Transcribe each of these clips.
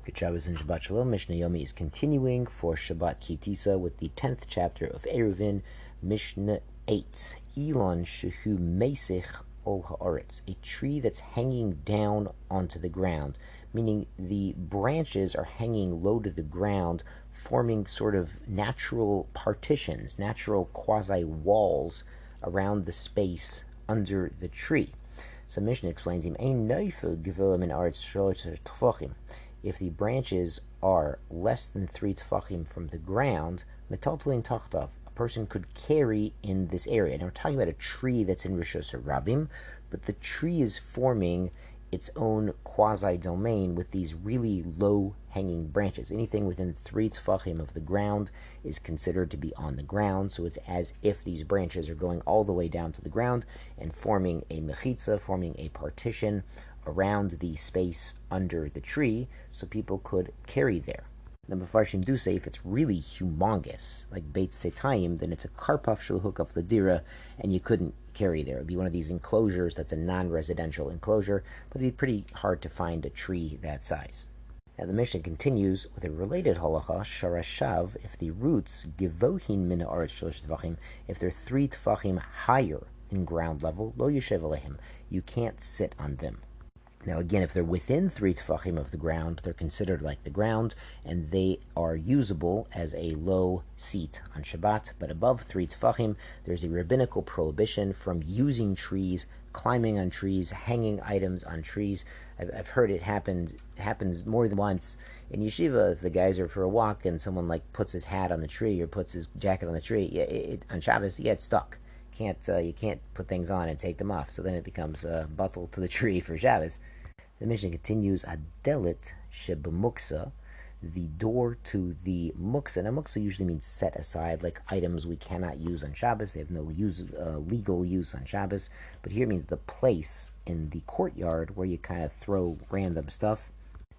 Good Shabbos and Shabbat Shalom. Mishnah Yomi is continuing for Shabbat Kitisa with the 10th chapter of Eruvin, Mishnah 8. Elon shehu meisich ol haaretz, a tree that's hanging down onto the ground, meaning the branches are hanging low to the ground, forming sort of natural partitions, natural quasi-walls around the space under the tree. So Mishnah explains him, if the branches are less than 3 tefachim from the ground, metaltalin tachtav, a person could carry in this area. Now we're talking about a tree that's in Rishos Rabim, but the tree is forming its own quasi-domain with these really low-hanging branches. Anything within 3 tefachim of the ground is considered to be on the ground, so it's as if these branches are going all the way down to the ground and forming a mechitza, forming a partition around the space under the tree, so people could carry there. The Mefarshim do say if it's really humongous, like Beit Setayim, then it's a karpaf shulhuk of Ladira, and you couldn't carry there. It would be one of these enclosures that's a non-residential enclosure, but it'd be pretty hard to find a tree that size. Now the Mishnah continues with a related halacha, sharashav, if the roots givohin min haaretz shlosh tefachim, if they're 3 tefachim higher than ground level, lo yeshev alehem, you can't sit on them. Now again, if they're within 3 tefachim of the ground, they're considered like the ground, and they are usable as a low seat on Shabbat. But above 3 tefachim, there's a rabbinical prohibition from using trees, climbing on trees, hanging items on trees. I've heard it happens more than once in yeshiva. If the guys are for a walk and someone like puts his hat on the tree or puts his jacket on the tree, on Shabbos, it's stuck. You can't put things on and take them off. So then it becomes a bottle to the tree for Shabbos. The Mishnah continues, Adelit sheb'muksa, the door to the muksa. Now, muksa usually means set aside, like items we cannot use on Shabbos. They have no legal use on Shabbos. But here means the place in the courtyard where you kind of throw random stuff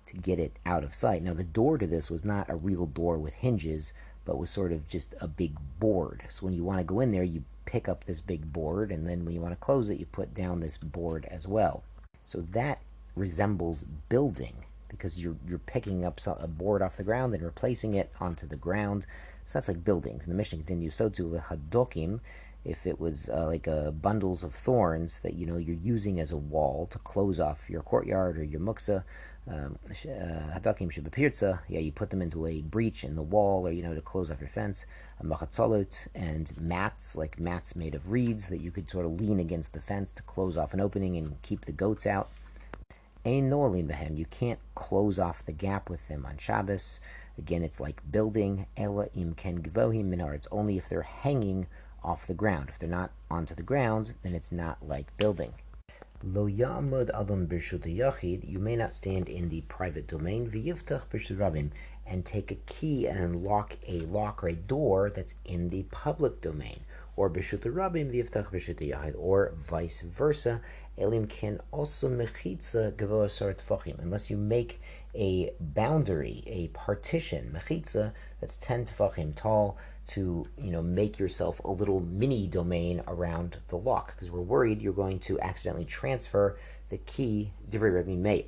to get it out of sight. Now, the door to this was not a real door with hinges, but was sort of just a big board. So when you want to go in there, you pick up this big board, and then when you want to close it, you put down this board as well. So that resembles building, because you're picking up a board off the ground and replacing it onto the ground. So that's like buildings. And the Mishnah continues, so too with hadokim, if it was like bundles of thorns that you're using as a wall to close off your courtyard or your muksa, hadokim shebapirza, you put them into a breach in the wall, or to close off your fence. Machatzalot, and mats, like mats made of reeds that you could sort of lean against the fence to close off an opening and keep the goats out. Ein no'alin behem, you can't close off the gap with them on Shabbos. Again, it's like building. Ela im ken givohim min haaretz, only if they're hanging off the ground. If they're not onto the ground, then it's not like building. Lo ya'amod adam b'rshut hayachid, you may not stand in the private domain. V'yiftach b'rshut rabim, and take a key and unlock a lock or a door that's in the public domain. Or b'rshut rabim v'yiftach b'rshut hayachid, or vice versa. Elim can also mechitza gavoa sar tefachim, unless you make a boundary, a partition, mechitza, that's 10 tefachim tall, to make yourself a little mini domain around the lock, because we're worried you're going to accidentally transfer the key. Divrei Rabbi Meir.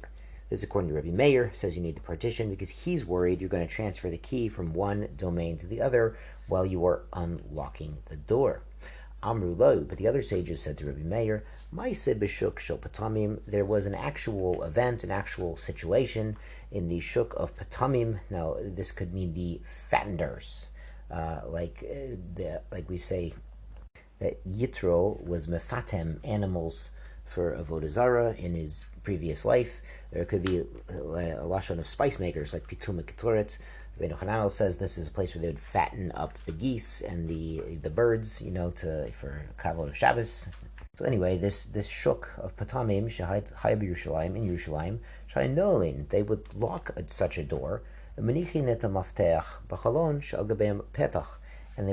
This, according to Rabbi Meir, says you need the partition because he's worried you're going to transfer the key from one domain to the other while you are unlocking the door. Amru lo, but the other sages said to Rabbi Meir, Ma'aseh b'shuk shel patamim, there was an actual event, an actual situation in the shuk of patamim. Now, this could mean the fatteners, like we say that Yitro was mefatem animals for avodah zarah in his previous life. There could be a lashon of spice makers, like pitum ketoret. Rabbeinu Hananel says this is a place where they would fatten up the geese and the birds, for kavod of Shabbos. So anyway, this shuk of patamim shehayat Yerushalayim, in Yerushalayim, shai no'alin, they would lock such a door, and they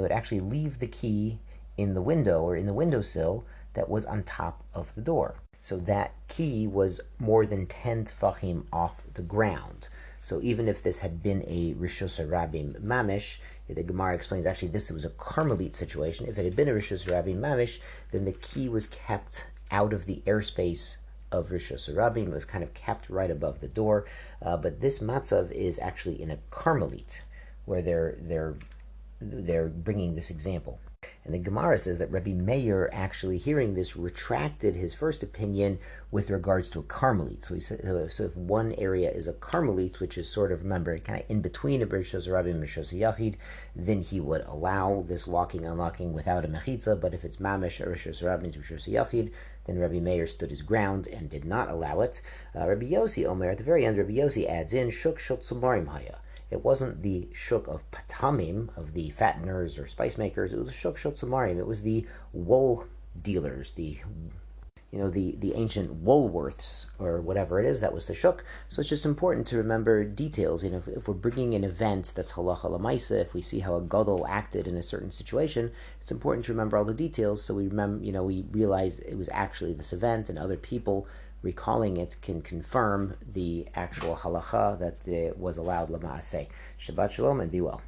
would actually leave the key in the window or in the windowsill that was on top of the door. So that key was more than 10 tefachim off the ground. So even if this had been a Rishus Rabim Mamish, the Gemara explains actually this was a Carmelite situation. If it had been a Rishus Rabim Mamish, then the key was kept out of the airspace of Rishus Harabim. It was kind of kept right above the door. But this matzav is actually in a Carmelite, where they're bringing this example. And the Gemara says that Rabbi Meir, actually hearing this, retracted his first opinion with regards to a Carmelite. So he said, so if one area is a Carmelite, which is sort of, remember, kind of in between a Rishos Harabim and Rishos Yachid, then he would allow this locking, unlocking without a mechitza. But if it's mamish a Rishos Harabim to Rishos Yachid, then Rabbi Meir stood his ground and did not allow it. Rabbi Yossi Omer, at the very end, Rabbi Yossi adds in Shuk Shuk Sumarim Haya. It wasn't the shuk of patamim, of the fatteners or spice makers. It was shuk shuk sumarim. It was the wool dealers, the ancient Woolworths or whatever it is. That was the shuk. So it's just important to remember details. If we're bringing an event that's halacha lamaisa, if we see how a gadol acted in a certain situation, it's important to remember all the details. So we remember, we realize it was actually this event, and other people recalling it can confirm the actual halacha that was allowed lama'aseh. Shabbat shalom and be well.